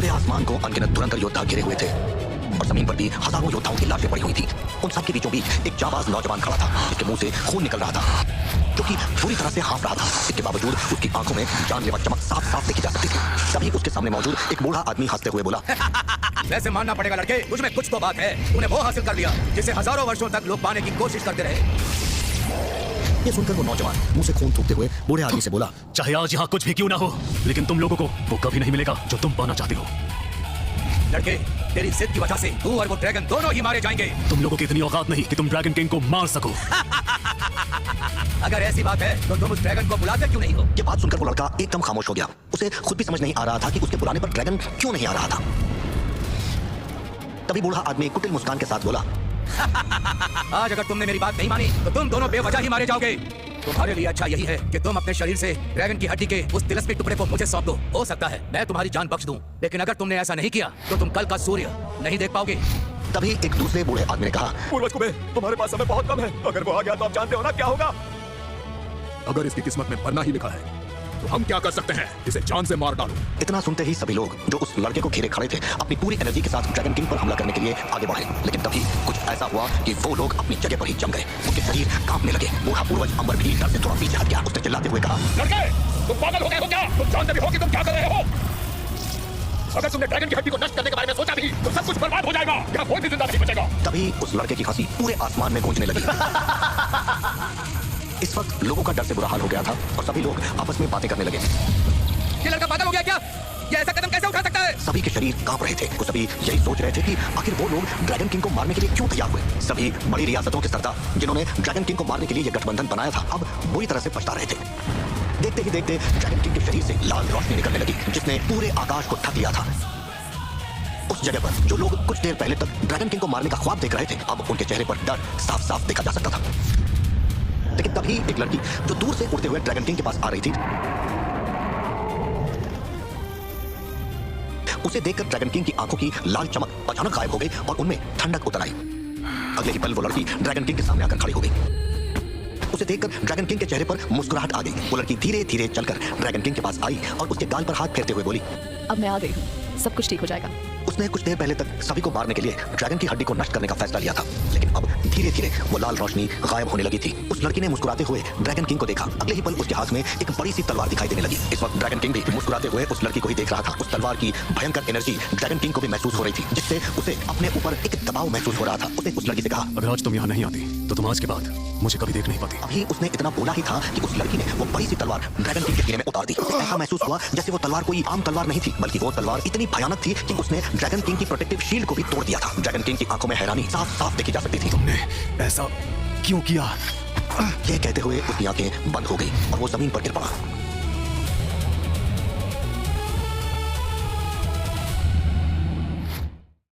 पूरे आसमान को अनगिनत धुरंधर योद्धा घेरे हुए थे और जमीन पर भी हजारों योद्धाओं की लाशें पड़ी हुई थी। उन सबके बीचों बीच एक जाबाज नौजवान खड़ा था, जिसके मुंह से खून निकल रहा था, जो कि पूरी तरह से हाँफ रहा था। इसके बावजूद उसकी आंखों में जानलेवा चमक साफ साफ देखी जा सकती थी। तभी उसके सामने मौजूद एक बूढ़ा आदमी हंसते हुए बोला, वैसे मानना पड़ेगा लड़के, तुझमें कुछ तो बात है। तूने वो हासिल कर लिया जिसे हजारों वर्षों तक लोग पाने की कोशिश करते रहे। ये सुनकर वो नौजवान मुंह से खून थूकते हुए बूढ़े आदमी से बोला, चाहे आज यहाँ कुछ भी क्यों ना हो, लेकिन तुम लोगों को वो कभी नहीं मिलेगा जो तुम पाना चाहते हो। लड़के, तेरी जिद की वजह से तू और वो ड्रैगन दोनों ही मारे जाएंगे। तुम लोगों की इतनी औकात नहीं कि तुम ड्रैगन किंग को मार सको। अगर ऐसी बात है तो तुम उस ड्रैगन को बुलाते क्यों नहीं हो? ये बात सुनकर वो लड़का एकदम खामोश हो गया। उसे खुद भी समझ नहीं आ रहा था कि उसके बुलाने पर ड्रैगन क्यों नहीं आ रहा था। तभी बूढ़ा आदमी कुटिल मुस्कान के साथ बोला, आज अगर तुमने मेरी बात नहीं मानी तो तुम दोनों बेवजह ही मारे जाओगे। तुम्हारे लिए अच्छा यही है कि तुम अपने शरीर से ड्रैगन की हड्डी के उस तिलस्मी टुकड़े को मुझे सौंप दो। हो सकता है मैं तुम्हारी जान बख्श दूं, लेकिन अगर तुमने ऐसा नहीं किया तो तुम कल का सूर्य नहीं देख पाओगे। तभी एक दूसरे बूढ़े आदमी ने कहा, पूर्वज कुबेर, तुम्हारे पास समय बहुत कम है। अगर वो आ गया तो आप जानते हो ना क्या होगा। अगर इसकी किस्मत में मरना ही लिखा है तो हम क्या कर सकते हैं? इसे जान से मार डालो। इतना सुनते ही सभी लोग जो उस लड़के को घेरे खड़े थे अपनी पूरी एनर्जी के साथ ड्रैगन किंग पर हमला करने के लिए आगे बढ़े। लेकिन तभी कुछ ऐसा हुआ कि वो लोग अपनी जगह पर ही जम गए। उनके शरीर कांपने लगे। बूढ़ा पूर्वज अंबर भी डर से थोड़ा पीछे हट गया। उसने चिल्लाते हुए कहा, लड़के, तुम पागल हो गए हो क्या? तुम जानते भी हो कि तुम क्या कर रहे हो? अगर तुमने ड्रैगन की हड्डी को नष्ट करने के बारे में सोचा भी तो सब कुछ बर्बाद हो जाएगा। यहाँ कोई भी जिंदा नहीं बचेगा। तभी उस लड़के की हंसी पूरे आसमान में गूंजने लगी। इस वक्त लोगों का डर से बुरा हाल हो गया था और सभी लोग आपस में बातें करने लगे। ये लड़का पागल हो गया क्या? ये ऐसा कदम कैसे उठा सकता है? सभी के शरीर कांप रहे थे। वो सभी यही सोच रहे थे कि आखिर वो लोग ड्रैगन किंग को मारने के लिए क्यों तैयार हुए। सभी बड़ी रियासतों के सरदार जिन्होंने ड्रैगन किंग को मारने के लिए यह गठबंधन बनाया था, अब बुरी तरह से पछता रहे थे। देखते ही देखते ड्रैगन किंग के शरीर से लाल रोशनी निकलने लगी, जिसने पूरे आकाश को ढक लिया था। उस जगह पर जो लोग कुछ देर पहले तक ड्रैगन किंग को मारने का ख्वाब देख रहे थे, अब उनके चेहरे पर डर साफ साफ देखा जा सकता था। लेकिन तभी एक लड़की जो दूर से उड़ते हुए ड्रैगन किंग के पास आ रही थी, उसे देखकर ड्रैगन किंग की आंखों की लाल चमक अचानक गायब हो गई और उनमें ठंडक उतर आई। अगले ही पल वो लड़की ड्रैगन किंग के सामने आकर खड़ी हो गई। उसे देखकर ड्रैगन किंग के चेहरे पर मुस्कुराहट आ गई। वो लड़की धीरे धीरे चलकर ड्रैगन किंग के पास आई और उसके गाल पर हाथ फेरते हुए बोली, अब मैं आ गई हूँ, सब कुछ ठीक हो जाएगा। उसने कुछ देर पहले तक सभी को मारने के लिए ड्रैगन की हड्डी को नष्ट करने का फैसला लिया था, लेकिन अब धीरे धीरे वो लाल रोशनी गायब होने लगी थी। उस लड़की ने मुस्कुराते हुए ड्रैगन किंग को देखा। अगले ही पल उसके हाथ में एक बड़ी सी तलवार दिखाई देने लगी। इस वक्त ड्रैगन किंग भी मुस्कुराते हुए उस लड़की को ही देख रहा था। उस तलवार की भयंकर एनर्जी ड्रैगन किंग को भी महसूस हो रही थी, जिससे उसे अपने ऊपर एक दबाव महसूस हो रहा था। उसने उस लड़की से कहा, अगर आज तुम यहाँ नहीं आती तो तुम आज के बाद मुझे कभी देख नहीं पाती। अभी उसने इतना बोला ही था कि उस लड़की ने वो बड़ी सी तलवार ड्रैगन किंग के सीने में उतार दी। ऐसा महसूस हुआ जैसे वो तलवार कोई आम तलवार नहीं थी, बल्कि वो तलवार इतनी भयानक थी कि उसने ड्रैगन किंग की प्रोटेक्टिव शील्ड को भी तोड़ दिया था। ड्रैगन किंग की आंखों में हैरानी साफ साफ देखी जा सकती थी। तुमने ऐसा क्यों किया? यह कहते हुए उसकी आंखें बंद हो गई और वो जमीन पर गिर पड़ा।